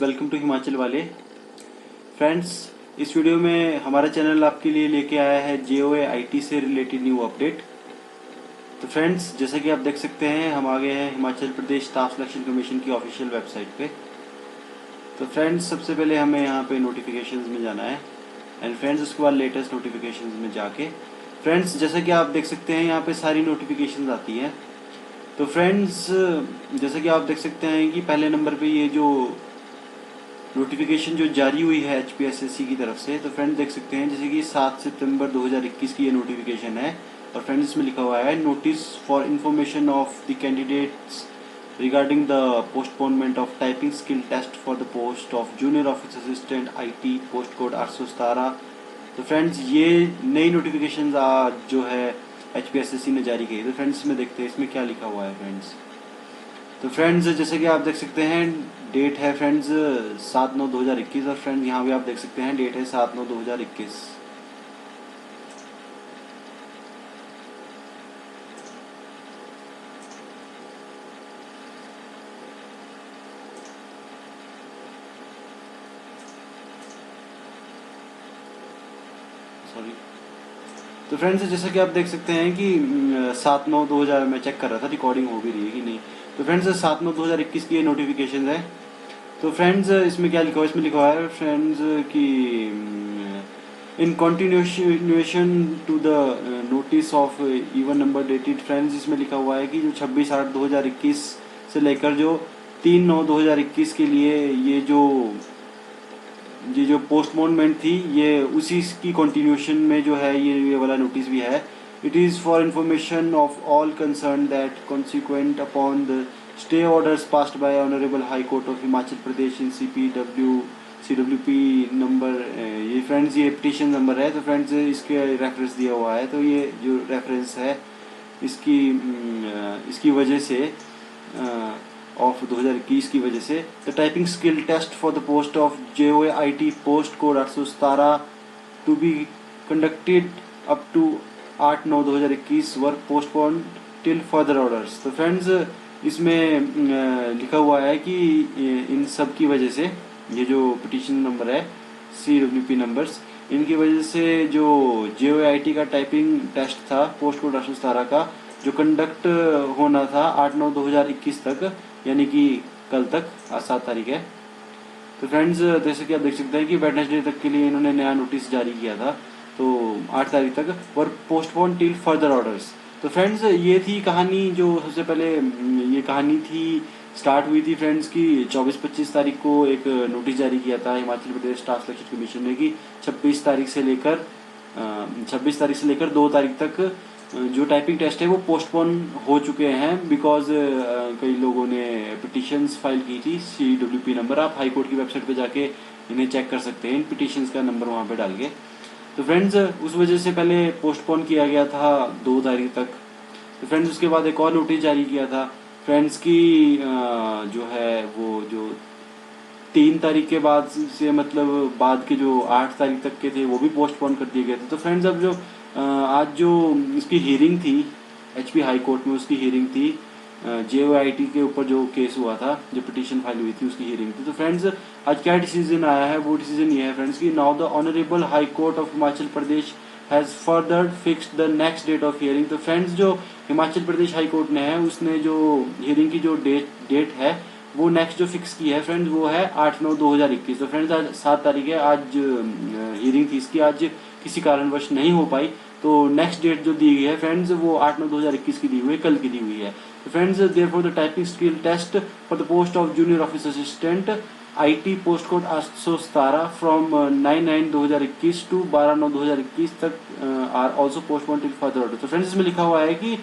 Welcome to Himachal वाले। Friends, इस video में हमारा चैनल आपके लिए लेके आया है JOA IT से रिलेटेड न्यू अपडेट। तो फ्रेंड्स, जैसा कि आप देख सकते हैं, हम आ गए हैं Himachal Pradesh staff selection commission की ऑफिशियल वेबसाइट पे। तो फ्रेंड्स, सबसे पहले हमें यहाँ पे नोटिफिकेशंस में जाना है एंड फ्रेंड्स उसके बाद लेटेस्ट नोटिफिकेशंस में जाके फ्रेंड्स जैसा कि आप देख सकते हैं यहाँ पे सारी नोटिफिकेशंस आती हैं। तो फ्रेंड्स, जैसा कि आप देख सकते हैं कि पहले नंबर पे ये जो नोटिफिकेशन जो जारी हुई है HPSSC की तरफ से, तो फ्रेंड्स देख सकते हैं जैसे कि 7 सितंबर 2021 की ये नोटिफिकेशन है और फ्रेंड्स इसमें लिखा हुआ है notice for information of the candidates regarding the postponement of typing skill test for the post of junior office assistant IT post code 817। तो फ्रेंड्स ये नई नोटिफिकेशन जो है HPSSC ने जारी की है। तो फ्रेंड्स इसमें देखते हैं इसमें क्या लिखा हुआ है फ्रेंड्स। तो फ्रेंड्स जैसे कि आप देख सकते हैं डेट है फ्रेंड्स 7/9/2021 और फ्रेंड्स यहाँ भी आप देख सकते हैं डेट है 7/9/2021। सॉरी। तो फ्रेंड्स जैसा कि आप देख सकते हैं कि 7/9/2000 मैं चेक कर रहा था रिकॉर्डिंग हो भी रही है कि नहीं। तो फ्रेंड्स 7/9/2021 की ये नोटिफिकेशन है। तो फ्रेंड्स इसमें क्या लिखा हुआ है, इसमें लिखा हुआ है फ्रेंड्स कि in continuation to the notice of even number dated. Friends इसमें लिखा हुआ है कि जो 26/8/2021 से लेकर जो 3/9/2021 के लिए ये जो पोस्टपोनमेंट थी, ये उसी की कंटिन्यूएशन में जो है ये वाला नोटिस भी है। It is for information of all concern that consequent upon the stay orders passed by honourable high court of Himachal Pradesh in CWP number. ये फ्रेंड्स ये पिटीशन नंबर है। तो फ्रेंड्स इसके रेफरेंस दिया हुआ है। तो ये जो रेफरेंस है इसकी वजह से ऑफ 2021 की वजह से the typing skill test for the post of JOA IT post code 817 to be conducted up to 8/9/2021 were postpone till further orders. तो फ्रेंड्स इसमें लिखा हुआ है कि इन सब की वजह से ये जो पिटीशन नंबर है CWP नंबर्स, इनकी वजह से जो JOA IT का टाइपिंग टेस्ट था पोस्ट कोड 817 का जो कंडक्ट होना था 8/9/2021 तक, यानी कि कल तक, आज 7 तारीख है। तो फ्रेंड्स जैसे कि आप देख सकते हैं कि वेडनेसडे तक के लिए इन्होंने नया नोटिस जारी किया था, तो 8 तारीख तक work postpone till further orders. तो फ्रेंड्स ये थी कहानी। जो सबसे पहले ये कहानी थी स्टार्ट हुई थी फ्रेंड्स की 24-25 तारीख को एक नोटिस जारी किया था Himachal Pradesh staff selection commission ने कि 26 तारीख से लेकर 2 तारीख तक जो टाइपिंग टेस्ट है वो पोस्टपोन हो चुके हैं बिकॉज कई लोगों ने पिटिशंस फाइल की थी। CWP नंबर आप हाई कोर्ट की वेबसाइट पे जाके इन्हें चेक कर सकते हैं, इन पिटिशंस का नंबर वहाँ पे डाल के। तो फ्रेंड्स उस वजह से पहले पोस्टपोन किया गया था 2 तारीख तक। तो फ्रेंड्स उसके बाद एक और नोटिस जारी किया था फ्रेंड्स की जो है वो जो 3 तारीख के बाद से मतलब बाद के जो 8 तारीख तक के थे वो भी पोस्टपोन कर दिए गए थे। तो फ्रेंड्स अब जो आज जो इसकी हियरिंग थी HP हाई कोर्ट में, उसकी हियरिंग थी JOA IT के ऊपर जो केस हुआ था, जो पिटीशन फाइल हुई थी उसकी हियरिंग थी। तो फ्रेंड्स आज क्या डिसीजन आया है, वो डिसीजन ये है फ्रेंड्स कि now the honourable high court of Himachal Pradesh has further fixed the next date of hearing. तो फ्रेंड्स जो हिमाचल प्रदेश हाई कोर्ट ने है उसने जो हियरिंग की जो डेट है वो नेक्स्ट जो फिक्स की है फ्रेंड्स वो है 8/9/2021। तो फ्रेंड्स आज 7 तारीख है, आज हियरिंग थी इसकी, आज किसी कारणवश नहीं हो पाई। तो नेक्स्ट डेट जो दी गई है फ्रेंड्स वो 8/9/2021 की दी हुई है, कल की दी हुई है। तो friends therefore the typing skill test for the post of junior office assistant IT post code 817 from 9/9/2021 to 12/9/2021 तक are also postpone till further order. तो फ्रेंड्स इसमें लिखा हुआ है कि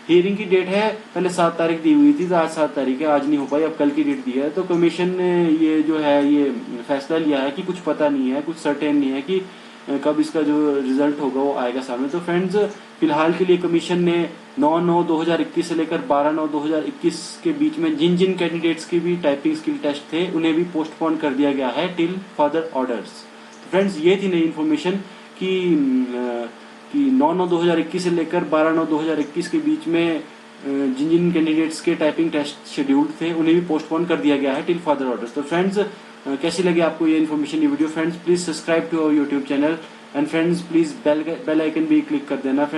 हियरिंग की डेट है पहले 7 तारीख दी हुई थी, तो आज 7 तारीख है, आज नहीं हो पाई, अब कल की डेट दी है। तो कमीशन ने ये जो है ये फैसला लिया है कि कुछ पता नहीं है, कुछ सर्टेन नहीं है कि कब इसका जो रिजल्ट होगा वो आएगा सामने। तो फ्रेंड्स फिलहाल के लिए कमीशन ने 9/9/2021 से लेकर 12/9/2021 के बीच में जिन जिन कैंडिडेट्स के भी टाइपिंग स्किल टेस्ट थे उन्हें भी पोस्टपोन कर दिया गया है टिल फर्दर ऑर्डर्स। तो फ्रेंड्स ये थी नई इन्फॉर्मेशन कि 9/9/2021 से लेकर 12/9/2021 के बीच में जिन जिन कैंडिडेट्स के टाइपिंग टेस्ट शेड्यूल्ड थे उन्हें भी पोस्टपोन कर दिया गया है टिल फर्दर ऑर्डर्स। तो फ्रेंड्स कैसी लगी आपको ये इन्फॉर्मेशन, ये video friends? Please subscribe to our YouTube channel and friends please bell icon भी क्लिक कर देना फ्रेंड्स।